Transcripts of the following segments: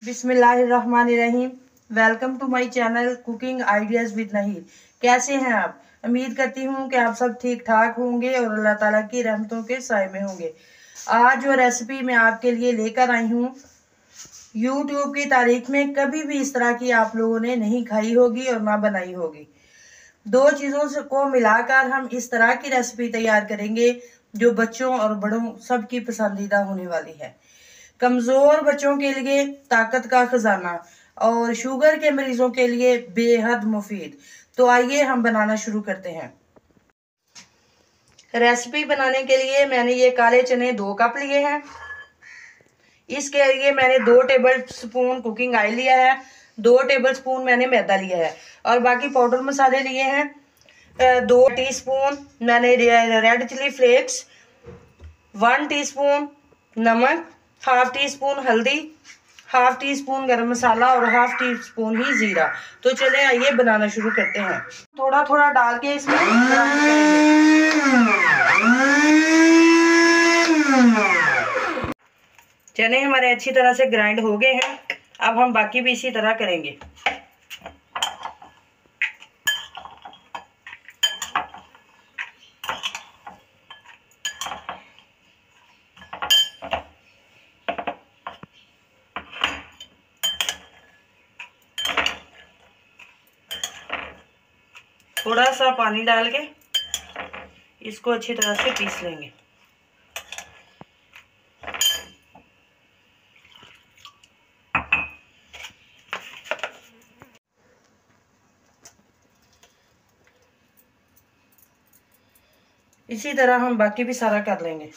बिस्मिल्लाहिर्रहमानिर्रहीम। Welcome to my channel cooking ideas with Nahir. कैसे हैं आप? उम्मीद करती हूँ कि आप सब ठीक ठाक होंगे और अल्लाह ताला की रहमतों के साए में होंगे। आज जो रेसिपी मैं आपके लिए लेकर आई हूँ, यूट्यूब की तारीख में कभी भी इस तरह की आप लोगों ने नहीं खाई होगी और ना बनाई होगी। दो चीज़ों को मिलाकर हम इस तरह की रेसिपी तैयार करेंगे जो बच्चों और बड़ों सबकी पसंदीदा होने वाली है। कमज़ोर बच्चों के लिए ताकत का खजाना और शुगर के मरीजों के लिए बेहद मुफीद। तो आइए हम बनाना शुरू करते हैं। रेसिपी बनाने के लिए मैंने ये काले चने 2 कप लिए हैं। इसके लिए मैंने 2 टेबल स्पून कुकिंग ऑयल लिया है, 2 टेबल स्पून मैंने मैदा लिया है और बाकी पाउडर मसाले लिए हैं। 2 टीस्पून मैंने रेड चिली फ्लेक्स, 1 टीस्पून नमक, हाफ टी स्पून हल्दी, हाफ टी स्पून गरम मसाला और हाफ टी स्पून ही जीरा। तो चले आइए बनाना शुरू करते हैं। थोड़ा थोड़ा डाल के इसमें चने हमारे अच्छी तरह से ग्राइंड हो गए हैं। अब हम बाकी भी इसी तरह करेंगे। थोड़ा सा पानी डाल के इसको अच्छी तरह से पीस लेंगे। इसी तरह हम बाकी भी सारा कर लेंगे।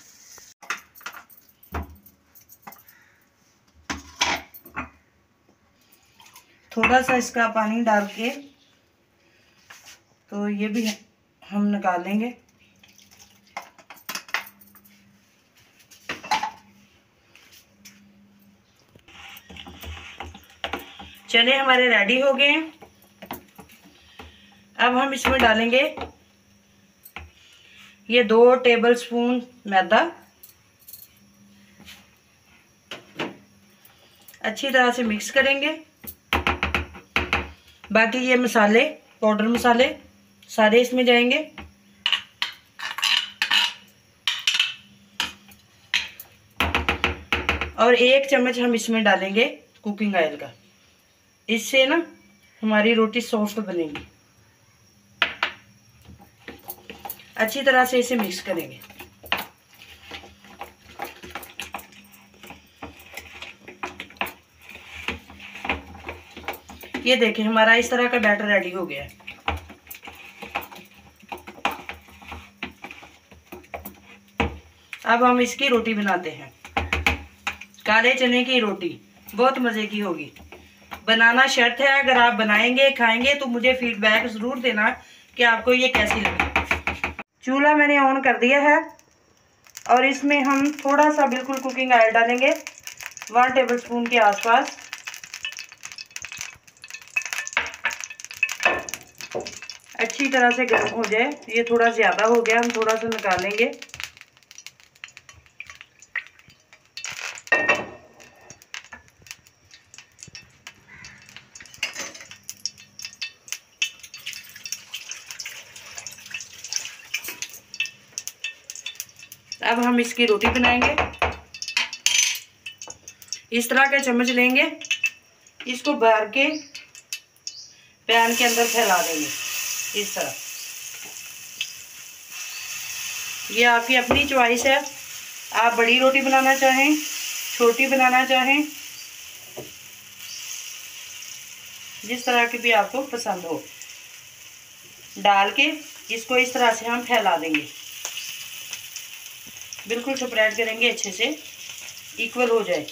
थोड़ा सा इसका पानी डाल के तो ये भी हम निकाल लेंगे। चने हमारे रेडी हो गए हैं। अब हम इसमें डालेंगे ये 2 टेबल स्पून मैदा। अच्छी तरह से मिक्स करेंगे। बाकी ये मसाले, पाउडर मसाले सारे इसमें जाएंगे। और 1 चम्मच हम इसमें डालेंगे कुकिंग ऑयल का। इससे ना हमारी रोटी सॉफ्ट बनेगी। अच्छी तरह से इसे मिक्स करेंगे। ये देखिए हमारा इस तरह का बैटर रेडी हो गया है। अब हम इसकी रोटी बनाते हैं। काले चने की रोटी बहुत मज़े की होगी। बनाना शर्त है, अगर आप बनाएंगे खाएंगे तो मुझे फीडबैक ज़रूर देना कि आपको ये कैसी लगी। चूल्हा मैंने ऑन कर दिया है और इसमें हम थोड़ा सा बिल्कुल कुकिंग ऑयल डालेंगे, 1 टेबल स्पून के आसपास। अच्छी तरह से गर्म हो जाए। ये थोड़ा ज़्यादा हो गया, हम थोड़ा सा निकालेंगे। अब हम इसकी रोटी बनाएंगे। इस तरह का चम्मच लेंगे, इसको भर के पैन के अंदर फैला देंगे इस तरह। ये आपकी अपनी चॉइस है, आप बड़ी रोटी बनाना चाहें, छोटी बनाना चाहें, जिस तरह की भी आपको पसंद हो। डाल के इसको इस तरह से हम फैला देंगे। बिल्कुल स्प्रेड करेंगे, अच्छे से इक्वल हो जाए।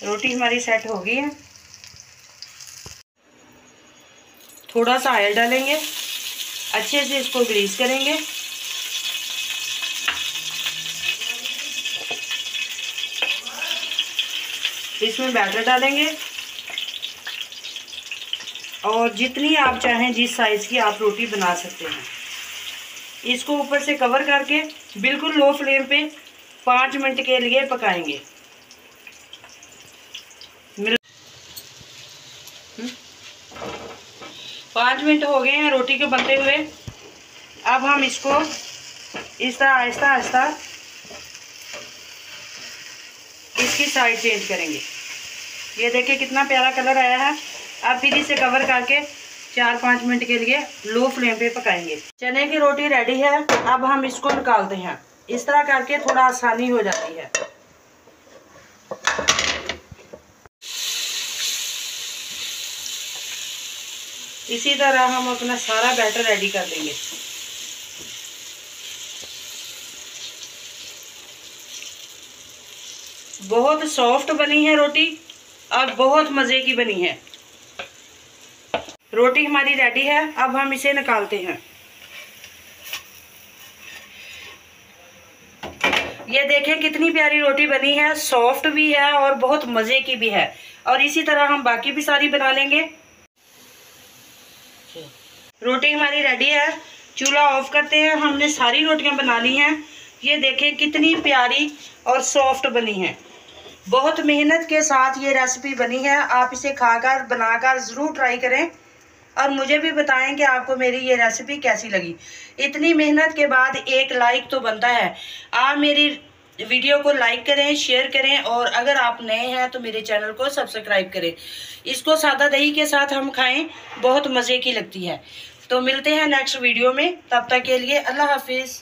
रोटी हमारी सेट हो गई है। थोड़ा सा ऑयल डालेंगे, अच्छे से इसको ग्रीस करेंगे। इसमें बैटर डालेंगे और जितनी आप चाहें, जिस साइज़ की आप रोटी बना सकते हैं। इसको ऊपर से कवर करके बिल्कुल लो फ्लेम पे 5 मिनट के लिए पकाएंगे। 5 मिनट हो गए हैं रोटी को बनते हुए। अब हम इसको इस तरह आहिस्ता आहिस्ता इसकी साइड चेंज करेंगे। ये देखिए कितना प्यारा कलर आया है। अब फिर इसे कवर करके 4-5 मिनट के लिए लो फ्लेम पे पकाएंगे। चने की रोटी रेडी है। अब हम इसको निकालते हैं। इस तरह करके थोड़ा आसानी हो जाती है। इसी तरह हम अपना सारा बैटर रेडी कर देंगे। बहुत सॉफ्ट बनी है रोटी और बहुत मज़े की बनी है। रोटी हमारी रेडी है। अब हम इसे निकालते हैं। ये देखें कितनी प्यारी रोटी बनी है, सॉफ्ट भी है और बहुत मज़े की भी है। और इसी तरह हम बाकी भी सारी बना लेंगे। रोटी हमारी रेडी है। चूल्हा ऑफ करते हैं। हमने सारी रोटियां बना ली हैं। ये देखें कितनी प्यारी और सॉफ्ट बनी है। बहुत मेहनत के साथ ये रेसिपी बनी है। आप इसे खाकर बनाकर ज़रूर ट्राई करें और मुझे भी बताएं कि आपको मेरी ये रेसिपी कैसी लगी। इतनी मेहनत के बाद एक लाइक तो बनता है। आप मेरी वीडियो को लाइक करें, शेयर करें और अगर आप नए हैं तो मेरे चैनल को सब्सक्राइब करें। इसको सादा दही के साथ हम खाएं, बहुत मज़े की लगती है। तो मिलते हैं नेक्स्ट वीडियो में। तब तक के लिए अल्लाह हाफिज़।